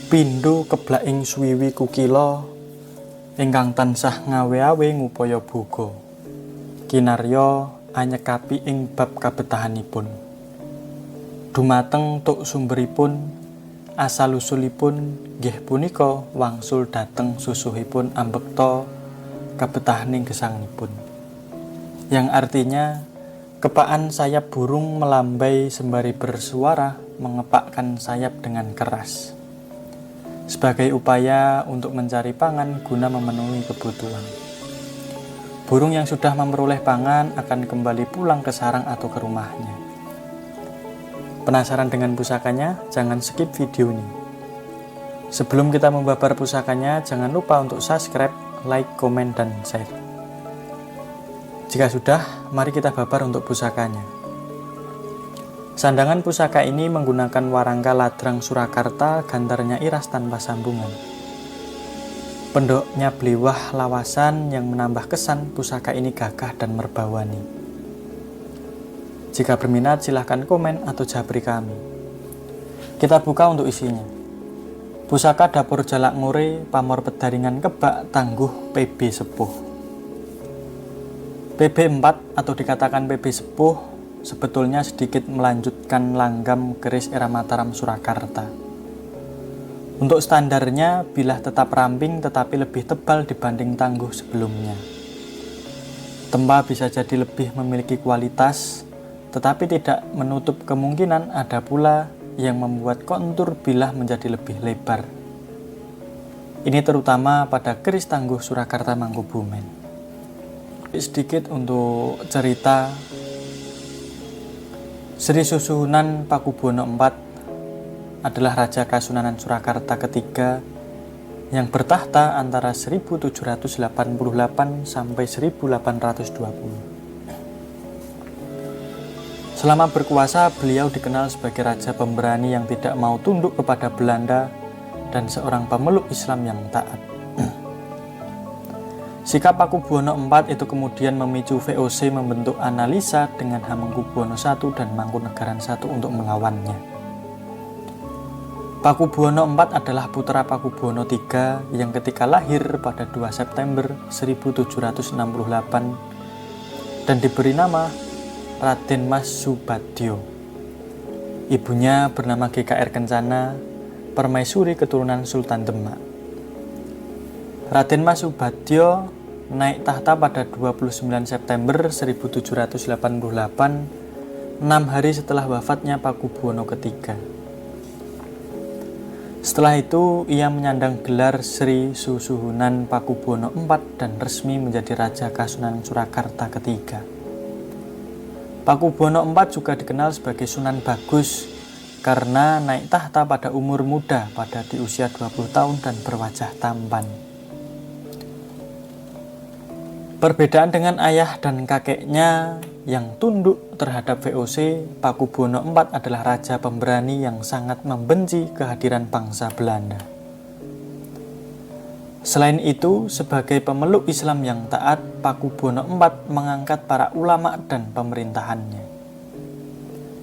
Pindho keblak ing swiwi kukila ingkang tansah ngawe-awe ngupaya boga. Kinarya anyekapi ing bab kabetahanipun. Dumateng tuk sumberipun asal-usulipun nggih punika wangsul dhateng susuhipun ambekta kabetahaning gesangipun. Yang artinya kepaan sayap burung melambai sembari bersuara mengepakkan sayap dengan keras sebagai upaya untuk mencari pangan guna memenuhi kebutuhan. Burung yang sudah memperoleh pangan akan kembali pulang ke sarang atau ke rumahnya. Penasaran dengan pusakanya? Jangan skip video ini. Sebelum kita membabar pusakanya, jangan lupa untuk subscribe, like, komen, dan share. Jika sudah, mari kita babar untuk pusakanya. Sandangan pusaka ini menggunakan warangka ladrang Surakarta, gantarnya iras tanpa sambungan. Pendoknya blewah lawasan yang menambah kesan pusaka ini gagah dan merbawani. Jika berminat silahkan komen atau japri kami. Kita buka untuk isinya. Pusaka dapur jalak ngure pamor pedaringan kebak tangguh PB sepuh. PB 4 atau dikatakan PB sepuh sebetulnya sedikit melanjutkan langgam keris era Mataram Surakarta. Untuk standarnya bilah tetap ramping tetapi lebih tebal dibanding tangguh sebelumnya. Tempa bisa jadi lebih memiliki kualitas, tetapi tidak menutup kemungkinan ada pula yang membuat kontur bilah menjadi lebih lebar. Ini terutama pada keris tangguh Surakarta Mangkubumen. Sedikit untuk cerita, Sri Susuhunan Pakubuwono IV adalah Raja Kasunanan Surakarta ketiga yang bertahta antara 1788 sampai 1820. Selama berkuasa, beliau dikenal sebagai raja pemberani yang tidak mau tunduk kepada Belanda dan seorang pemeluk Islam yang taat. Sikap Pakubuwono IV itu kemudian memicu VOC membentuk analisa dengan Hamengkubuwono I dan Mangkunegaran I untuk melawannya. Pakubuwono IV adalah putra Pakubuwono III yang ketika lahir pada 2 September 1768 dan diberi nama Raden Mas Subadyo. Ibunya bernama GKR Kencana, permaisuri keturunan Sultan Demak. Raden Mas Subadyo naik tahta pada 29 September 1788, 6 hari setelah wafatnya Pakubuwono III. Setelah itu, ia menyandang gelar Sri Susuhunan Pakubuwono IV dan resmi menjadi Raja Kasunanan Surakarta ketiga. Pakubuwono IV juga dikenal sebagai Sunan Bagus karena naik tahta pada umur muda pada di usia 20 tahun dan berwajah tampan. Perbedaan dengan ayah dan kakeknya yang tunduk terhadap VOC, Pakubuwono IV adalah raja pemberani yang sangat membenci kehadiran bangsa Belanda. Selain itu, sebagai pemeluk Islam yang taat, Pakubuwono IV mengangkat para ulama dan pemerintahannya.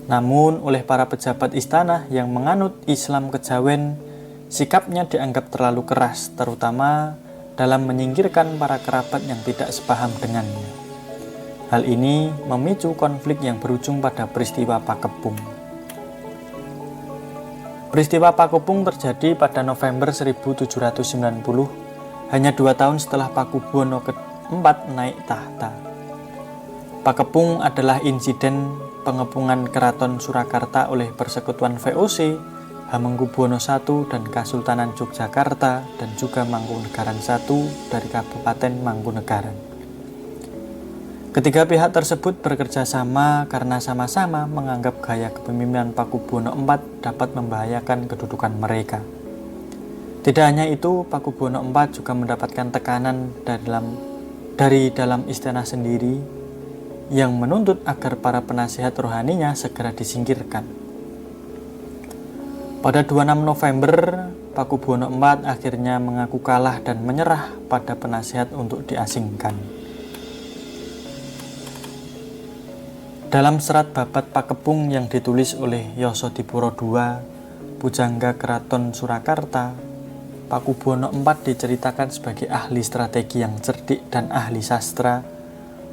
Namun, oleh para pejabat istana yang menganut Islam kejawen, sikapnya dianggap terlalu keras, terutama dalam menyingkirkan para kerabat yang tidak sepaham dengannya. Hal ini memicu konflik yang berujung pada peristiwa Pakepung. Peristiwa Pakepung terjadi pada November 1790, hanya 2 tahun setelah Pakubuwono IV naik tahta. Pakepung adalah insiden pengepungan Keraton Surakarta oleh persekutuan VOC, Hamengkubuwono I dan Kasultanan Yogyakarta dan juga Mangkunegaran I dari Kabupaten Mangkunegaran. Ketiga pihak tersebut bekerja sama karena sama-sama menganggap gaya kepemimpinan Pakubuwono IV dapat membahayakan kedudukan mereka. Tidak hanya itu, Pakubuwono IV juga mendapatkan tekanan dari dalam istana sendiri yang menuntut agar para penasihat rohaninya segera disingkirkan. Pada 26 November, Pakubuwono IV akhirnya mengaku kalah dan menyerah pada penasihat untuk diasingkan. Dalam serat babat Pakepung yang ditulis oleh Yasadipura II, pujangga Keraton Surakarta, Pakubuwono IV diceritakan sebagai ahli strategi yang cerdik dan ahli sastra,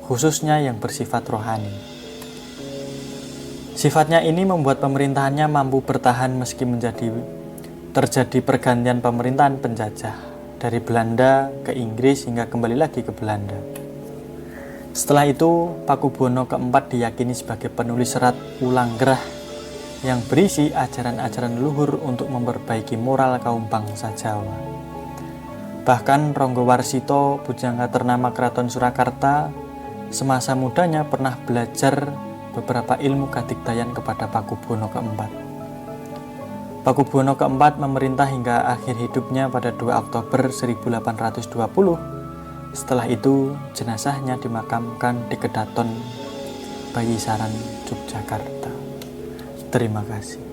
khususnya yang bersifat rohani. Sifatnya ini membuat pemerintahannya mampu bertahan meski terjadi pergantian pemerintahan penjajah dari Belanda ke Inggris hingga kembali lagi ke Belanda. Setelah itu, Pakubuwono keempat diyakini sebagai penulis serat ulang gerah yang berisi ajaran-ajaran leluhur untuk memperbaiki moral kaum bangsa Jawa. Bahkan Ronggo Warsito, pujangga ternama Keraton Surakarta, semasa mudanya pernah belajar beberapa ilmu kadigdayan kepada Pakubuwono keempat. Pakubuwono keempat memerintah hingga akhir hidupnya pada 2 Oktober 1820. Setelah itu, jenazahnya dimakamkan di Kedaton, Bayi Saran, Yogyakarta. Terima kasih.